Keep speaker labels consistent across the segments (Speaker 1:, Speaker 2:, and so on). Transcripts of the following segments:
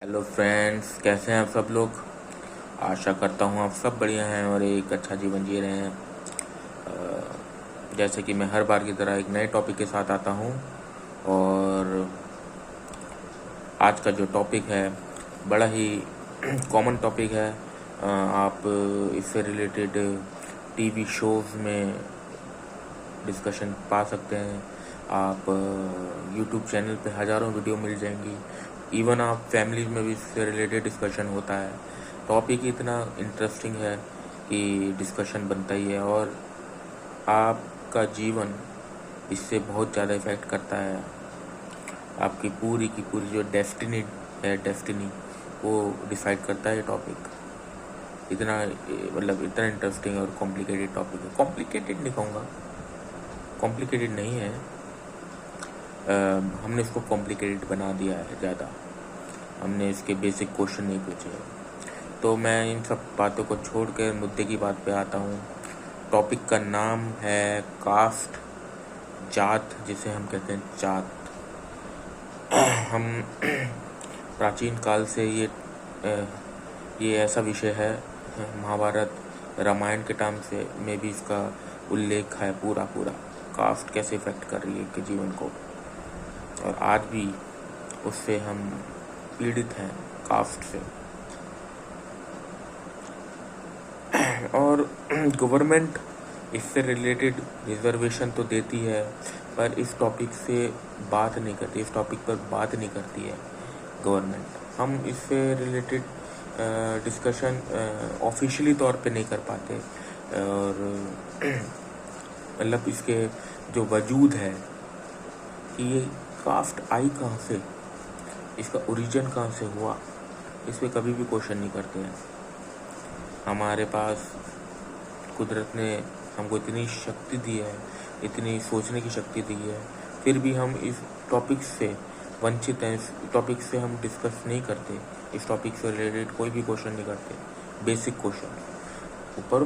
Speaker 1: Hello friends, कैसे हैं आप सब लोग। आशा करता हूँ आप सब बढ़िया हैं और एक अच्छा जीवन जी रहे हैं। जैसे कि मैं हर बार की तरह एक नए टॉपिक के साथ आता हूँ और आज का जो टॉपिक है बड़ा ही कॉमन टॉपिक है। आप इससे रिलेटेड टीवी शोज़ में डिस्कशन पा सकते हैं। आप यूट्यूब चैनल पे हज़ारों वीडियो मिल जाएंगी। इवन आप फैमिली में भी इससे रिलेटेड डिस्कशन होता है। टॉपिक इतना इंटरेस्टिंग है कि डिस्कशन बनता ही है और आपका जीवन इससे बहुत ज़्यादा इफ़ेक्ट करता है। आपकी पूरी की पूरी जो डेस्टिनी वो डिसाइड करता है ये टॉपिक। इतना इंटरेस्टिंग और कॉम्प्लिकेटेड टॉपिक है। कॉम्प्लिकेटेड नहीं कहूँगा, कॉम्प्लिकेटेड नहीं है। हमने इसको कॉम्प्लिकेटेड बना दिया है ज़्यादा। हमने इसके बेसिक क्वेश्चन नहीं पूछे। तो मैं इन सब बातों को छोड़कर मुद्दे की बात पे आता हूँ। टॉपिक का नाम है कास्ट, जात, जिसे हम कहते हैं जात। हम प्राचीन काल से ये ऐसा विषय है, महाभारत रामायण के टाइम से में भी इसका उल्लेख है पूरा। कास्ट कैसे इफेक्ट कर रही है के जीवन को, और आज भी उससे हम पीड़ित हैं, कास्ट से। और गवर्नमेंट इससे रिलेटेड रिजर्वेशन तो देती है, पर इस टॉपिक से बात नहीं करती, इस टॉपिक पर बात नहीं करती है गवर्नमेंट। हम इससे रिलेटेड डिस्कशन ऑफिशियली तौर पे नहीं कर पाते। और इसके जो वजूद है कि ये कास्ट आई कहाँ से, इसका ओरिजिन कहाँ से हुआ, इस पर कभी भी क्वेश्चन नहीं करते हैं। हमारे पास कुदरत ने हमको इतनी शक्ति दी है, इतनी सोचने की शक्ति दी है, फिर भी हम इस टॉपिक से वंचित हैं। इस टॉपिक से हम डिस्कस नहीं करते, इस टॉपिक से रिलेटेड कोई भी क्वेश्चन नहीं करते। बेसिक क्वेश्चन ऊपर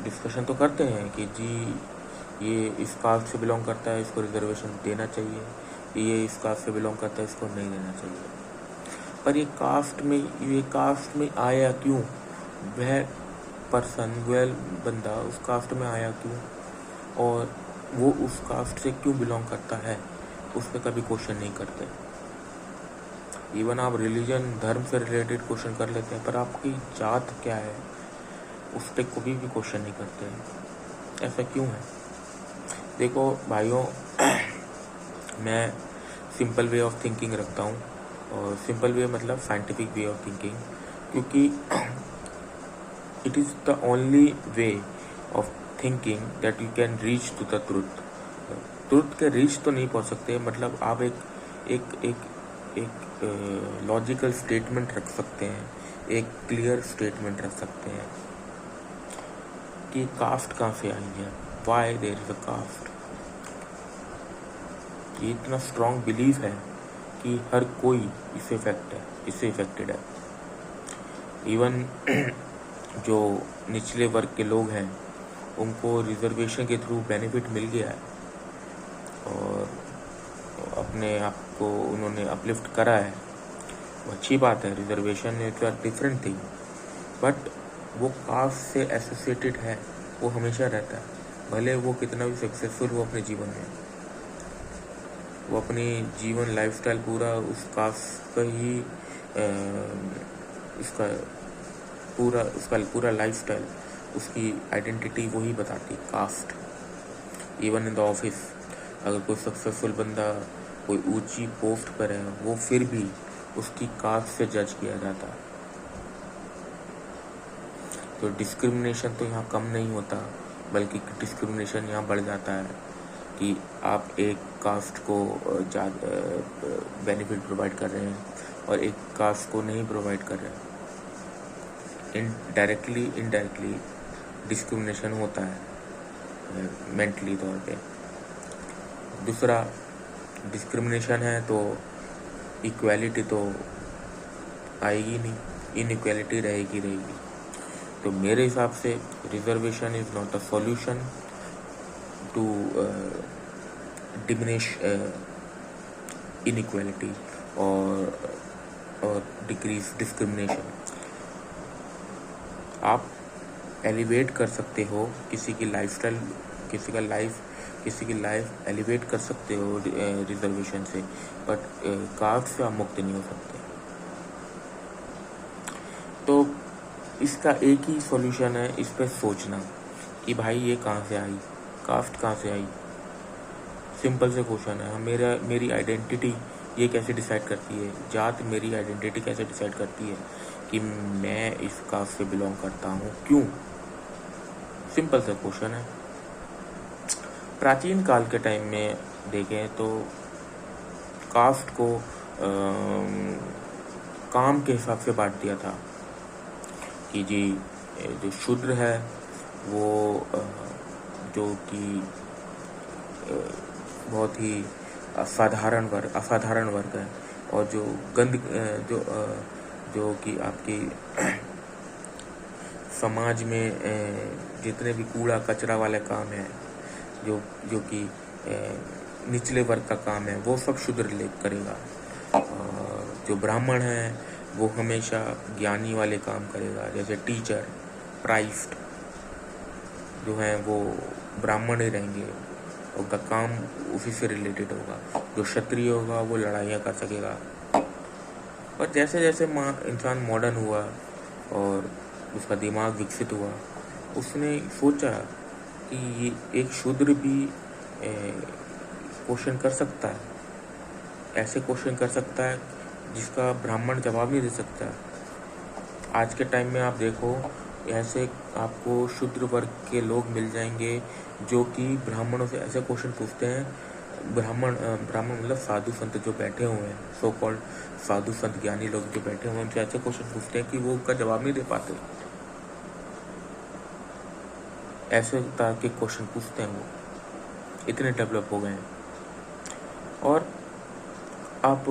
Speaker 1: डिस्कशन तो करते हैं कि जी ये इस कास्ट से बिलोंग करता है, इसको रिजर्वेशन देना चाहिए, ये इस कास्ट से बिलोंग करता है, इसको नहीं देना चाहिए। पर ये कास्ट में आया क्यों, वह पर्सन, वह बंदा उस कास्ट में आया क्यों, और वो उस कास्ट से क्यों बिलोंग करता है, उस पर कभी क्वेश्चन नहीं करते। इवन आप रिलीजन, धर्म से रिलेटेड क्वेश्चन कर लेते हैं, पर आपकी जात क्या है उस पर कभी भी क्वेश्चन नहीं करते हैं। ऐसा क्यों है? देखो भाइयों, मैं सिंपल वे ऑफ थिंकिंग रखता हूँ, और सिंपल वे मतलब साइंटिफिक वे ऑफ थिंकिंग, क्योंकि it is the only way of thinking that you can reach to the truth के रीच तो नहीं पहुँच सकते, मतलब आप एक लॉजिकल स्टेटमेंट रख सकते हैं, एक क्लियर स्टेटमेंट रख सकते हैं कि कास्ट कहाँ से आई है, why there is a caste. ये इतना स्ट्रॉन्ग बिलीफ है कि हर कोई इससे इफेक्टेड है। इवन जो निचले वर्ग के लोग हैं उनको रिजर्वेशन के थ्रू बेनिफिट मिल गया है और अपने आप को उन्होंने अपलिफ्ट करा है। वो अच्छी बात है, reservation is a different thing, but वो कास्ट से एसोसिएटेड है, वो हमेशा रहता है। भले वो कितना भी सक्सेसफुल हो अपने जीवन में, वो अपनी जीवन लाइफस्टाइल पूरा उस कास्ट का ही उसका पूरा लाइफस्टाइल, उसकी आइडेंटिटी वही बताती, caste. Even in the office, अगर कोई सक्सेसफुल बंदा कोई ऊंची पोस्ट पर है, वो फिर भी उसकी कास्ट से जज किया जाता है। तो डिस्क्रिमिनेशन तो यहाँ कम नहीं होता, बल्कि डिस्क्रिमिनेशन यहाँ बढ़ जाता है कि आप एक कास्ट को बेनिफिट प्रोवाइड कर रहे हैं और एक कास्ट को नहीं प्रोवाइड कर रहे हैं। इनडायरेक्टली डिस्क्रिमिनेशन होता है मेंटली तौर पे। दूसरा, डिस्क्रिमिनेशन है तो इक्वालिटी तो आएगी नहीं, इनइक्वालिटी रहेगी। तो मेरे हिसाब से reservation is not a solution to diminish inequality और और डिक्रीज डिस्क्रिमिनेशन। आप एलिवेट कर सकते हो किसी की लाइफस्टाइल, किसी की लाइफ एलिवेट कर सकते हो रिजर्वेशन से, बट कास्ट से आप मुक्त नहीं हो सकते। तो इसका एक ही सॉल्यूशन है, इस पर सोचना कि भाई ये कहाँ से आई, कास्ट कहाँ से आई। सिंपल से क्वेश्चन है। मेरी आइडेंटिटी ये कैसे डिसाइड करती है, जात मेरी आइडेंटिटी कैसे डिसाइड करती है कि मैं इस कास्ट से बिलोंग करता हूँ, क्यों? सिंपल सा क्वेश्चन है। प्राचीन काल के टाइम में देखें तो कास्ट को काम के हिसाब से बांट दिया था कि जी जो शूद्र है वो जो कि बहुत ही असाधारण वर्ग है, और जो जो कि आपकी समाज में जितने भी कूड़ा कचरा वाले काम है, जो कि निचले वर्ग का काम है, वो सब शूद्र करेगा। जो ब्राह्मण है वो हमेशा ज्ञानी वाले काम करेगा, जैसे टीचर, प्राइस्ट जो हैं वो ब्राह्मण ही रहेंगे, उनका काम उसी से रिलेटेड होगा। जो क्षत्रिय होगा वो लड़ाइयाँ कर सकेगा। पर जैसे जैसे इंसान मॉडर्न हुआ और उसका दिमाग विकसित हुआ, उसने सोचा कि ये एक शूद्र भी क्वेश्चन कर सकता है, ऐसे क्वेश्चन कर सकता है जिसका ब्राह्मण जवाब नहीं दे सकता। आज के टाइम में आप देखो, ऐसे आपको शूद्र वर्ग के लोग मिल जाएंगे जो कि ब्राह्मणों से ऐसे क्वेश्चन पूछते हैं। ब्राह्मण मतलब साधु संत जो बैठे हुए हैं, सो कॉल्ड साधु संत ज्ञानी लोग जो बैठे हुए हैं, उनसे ऐसे क्वेश्चन पूछते हैं कि वो उनका जवाब नहीं दे पाते। ऐसे तरह के क्वेश्चन पूछते हैं, वो इतने डेवलप हो गए हैं। और आप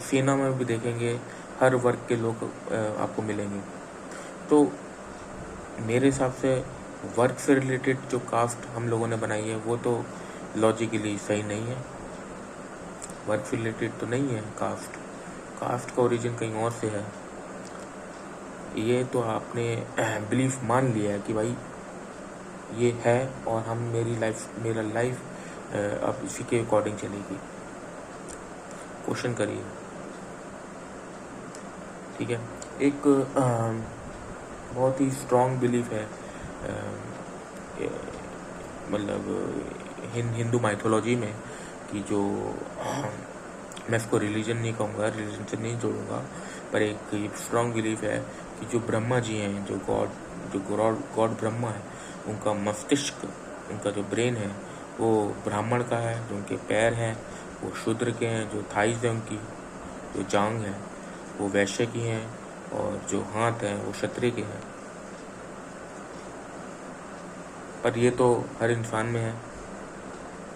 Speaker 1: सेना में भी देखेंगे हर वर्ग के लोग आपको मिलेंगे। तो मेरे हिसाब से वर्क से रिलेटेड जो कास्ट हम लोगों ने बनाई है वो तो लॉजिकली सही नहीं है। वर्क से रिलेटेड तो नहीं है कास्ट का ओरिजिन कहीं और से है। ये तो आपने बिलीफ मान लिया है कि भाई ये है, और हम मेरा लाइफ अब इसी के अकॉर्डिंग चलेगी। क्वेश्चन करिए, ठीक है। एक बहुत ही स्ट्रॉन्ग बिलीफ है, मतलब हिंदू माइथोलॉजी में, कि जो मैं इसको रिलीजन नहीं कहूँगा, रिलीजन से नहीं जोड़ूंगा, पर एक स्ट्रॉन्ग बिलीफ है कि जो ब्रह्मा जी हैं, जो गॉड ब्रह्मा है, उनका मस्तिष्क, उनका जो ब्रेन है वो ब्राह्मण का है, जो उनके पैर हैं वो शूद्र के हैं, जो थाइज है उनकी, जो जांग है वो वैश्य की हैं, और जो हाथ हैं वो क्षत्रिय के हैं। पर ये तो हर इंसान में है।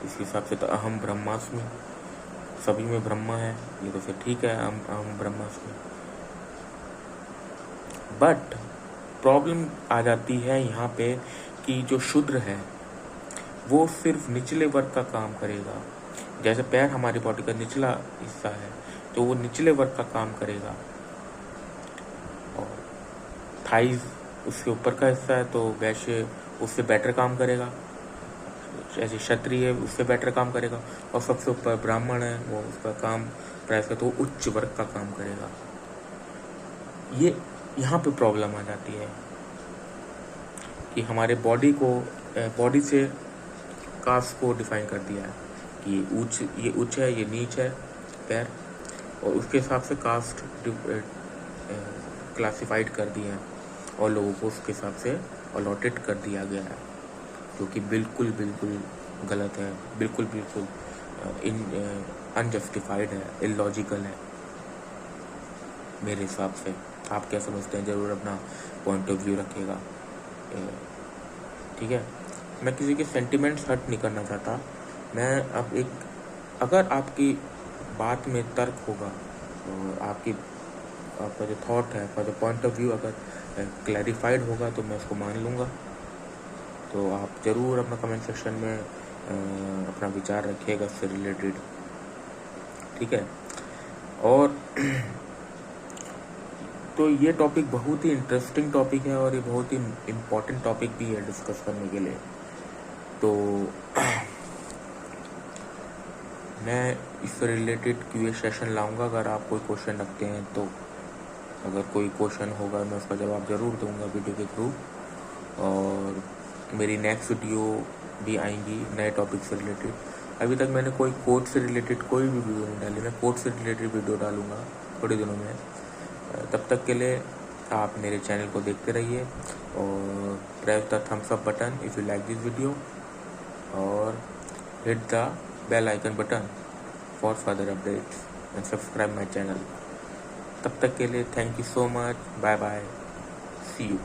Speaker 1: इस हिसाब से तो अहम ब्रह्मास्मि, सभी में ब्रह्मा है, ये तो फिर ठीक है, अहम ब्रह्मास्मि। बट प्रॉब्लम आ जाती है यहाँ पे कि जो शूद्र है वो सिर्फ निचले वर्ग का काम करेगा। जैसे पैर हमारी बॉडी का निचला हिस्सा है, तो वो निचले वर्ग का काम करेगा, और थाइज उसके ऊपर का हिस्सा है, तो वैश्य उससे बेटर काम करेगा, जैसे क्षत्रिय उससे बेटर काम करेगा, और सबसे ऊपर ब्राह्मण है, वो उसका काम प्राइस का तो उच्च वर्ग का काम करेगा। ये यहाँ पे प्रॉब्लम आ जाती है कि हमारे बॉडी से कास्ट को डिफाइन कर दिया है कि ये उच्च है, ये नीच है पैर, और उसके हिसाब से कास्ट क्लासिफाइड कर दिए हैं, और लोगों को उसके हिसाब से अलॉटेड कर दिया गया है, जो कि बिल्कुल गलत है, बिल्कुल अनजस्टिफाइड है, इलॉजिकल है मेरे हिसाब से। आप क्या समझते हैं, ज़रूर अपना पॉइंट ऑफ व्यू रखिएगा, ठीक है। मैं किसी के सेंटिमेंट्स हर्ट नहीं करना चाहता। मैं अब अगर आपकी बात में तर्क होगा, और आपका जो थॉट है, आपका जो पॉइंट ऑफ व्यू अगर क्लैरिफाइड होगा, तो मैं उसको मान लूँगा। तो आप ज़रूर अपना कमेंट सेक्शन में अपना विचार रखिएगा इससे रिलेटेड, ठीक है। और तो ये टॉपिक बहुत ही इंटरेस्टिंग टॉपिक है और ये बहुत ही इम्पोर्टेंट टॉपिक भी है डिस्कस करने के लिए। तो मैं इससे रिलेटेड क्यूए सेशन लाऊंगा। अगर आप कोई क्वेश्चन रखते हैं तो अगर कोई क्वेश्चन होगा मैं उसका जवाब ज़रूर दूंगा वीडियो के थ्रू। और मेरी नेक्स्ट वीडियो भी आएंगी नए टॉपिक से रिलेटेड। अभी तक मैंने कोई कोड से रिलेटेड कोई भी वीडियो नहीं डाली, मैं कोड से रिलेटेड वीडियो डालूंगा थोड़े दिनों में। तब तक के लिए आप मेरे चैनल को देखते रहिए और press the thumbs up button if you like this video और hit the bell icon button for further updates and subscribe my channel. तब तक के लिए thank you so much, bye bye, see you.